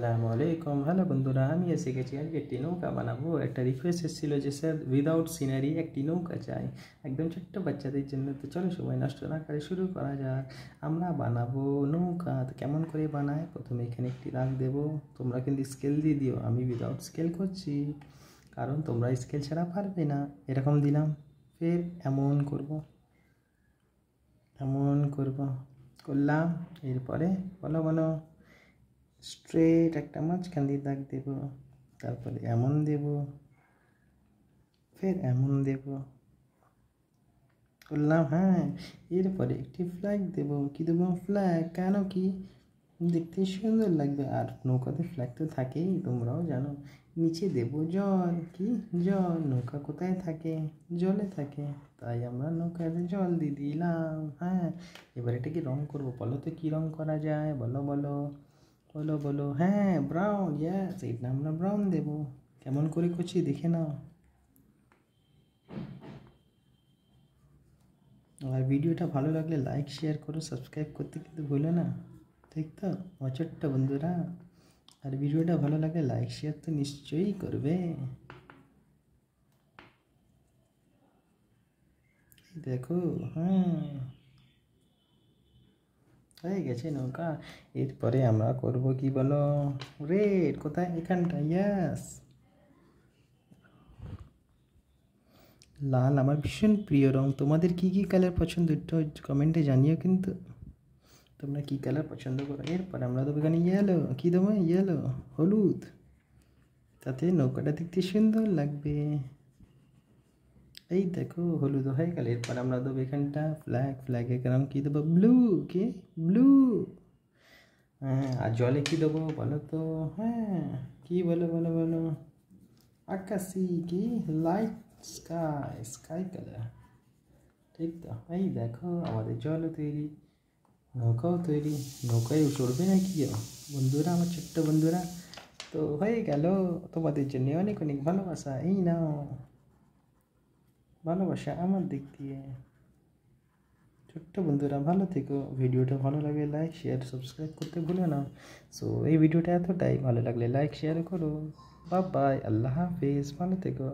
আসসালামু আলাইকুম। হ্যালো বন্ধুরা, আমি এসে গেছি আজকে একটি নৌকা বানাবো। একটা রিকোয়েস্ট এসেছিলো যে স্যার উইদাউট সিনারি একটি নৌকা চাই, একদম ছোট্ট বাচ্চাদের জন্য। তো চলো সময় নষ্ট না করে শুরু করা যাক। আমরা বানাবো নৌকা। তো কেমন করে বানায়, প্রথমে এখানে একটি দাগ দেবো। তোমরা কিন্তু স্কেল দিয়ে দিও, আমি উইদাউট স্কেল করছি কারণ তোমরা স্কেল ছাড়া পারবে না। এরকম দিলাম, ফের এমন করবো, এমন করবো, করলাম। এরপরে বলো বলো, স্ট্রেট একটা মাঝখান দিয়ে দাগ দেব, তারপরে এমন দেব, ফের এমন দেব, করলাম। হ্যাঁ, এরপরে একটি ফ্ল্যাগ দেব। কি দেবো? ফ্ল্যাগ। কেন? কি দেখতে সুন্দর লাগবে, আর নৌকাতে ফ্ল্যাগ তো থাকেই, তোমরাও জানো। নিচে দেব জল। কি জল? নৌকা কোথায় থাকে? জলে থাকে, তাই আমরা নৌকাতে জল দিয়ে দিলাম। হ্যাঁ, এবার এটাকে রং করবো। বলো তো কি রং করা যায়? বলো বলো বলো বলো। হ্যাঁ, ব্রাউন। ইয়েস, এইটা আমরা ব্রাউন দেবো। কেমন করে করছি দেখে নাও। আর ভিডিওটা ভালো লাগলে লাইক শেয়ার করো, সাবস্ক্রাইব করতে কিন্তু ভুলো না, ঠিক তো আমার ছোট্ট বন্ধুরা? আর ভিডিওটা ভালো লাগলে লাইক শেয়ার তো নিশ্চয়ই করবে। দেখো, হ্যাঁ, হয়ে গেছে নৌকা। এরপরে আমরা করব কি বলো? রেড। কোথায়? এখানটা। ইয়াস, লাল আমার ভীষণ প্রিয় রং। তোমাদের কি কি কালার পছন্দ একটু কমেন্টে জানিও কিন্তু, তোমরা কি কালার পছন্দ করো। এরপর আমরা দেবো এখানে ইয়েলো। কি দেবো? ইয়েলো, হলুদ, তাতে নৌকাটা দেখতে সুন্দর লাগবে। এই দেখো, হলুদ হয়ে গেল। এরপর আমরা দেবো এখানটা ফ্ল্যাগ। ফ্ল্যাগের রং কী দেবো? ব্লু। কি? ব্লু। হ্যাঁ, আর জলে কী দেবো বলো তো? হ্যাঁ, কি বলো বলো বলো? আকাশি। কি? লাইট স্কাই, স্কাই কালার, ঠিক তো? এই দেখো, আমাদের জলও তৈরি, নৌকাও তৈরি। নৌকায় চড়বে না কি বন্ধুরা, আমার ছোট্ট বন্ধুরা? তো হয়ে গেল। তোমাদের জন্য অনেক অনেক ভালোবাসা। এই নাও ভালোবাসা আমার দিক দিয়ে। ছোট্ট বন্ধুরা, ভালো থেকো। ভিডিওটা ভালো লাগে লাইক শেয়ার সাবস্ক্রাইব করতে ভুলো না। সো এই ভিডিওটা এতটাই, ভালো লাগলে লাইক শেয়ার করো। বাই বাই, আল্লাহ হাফিজ, ভালো থেকো।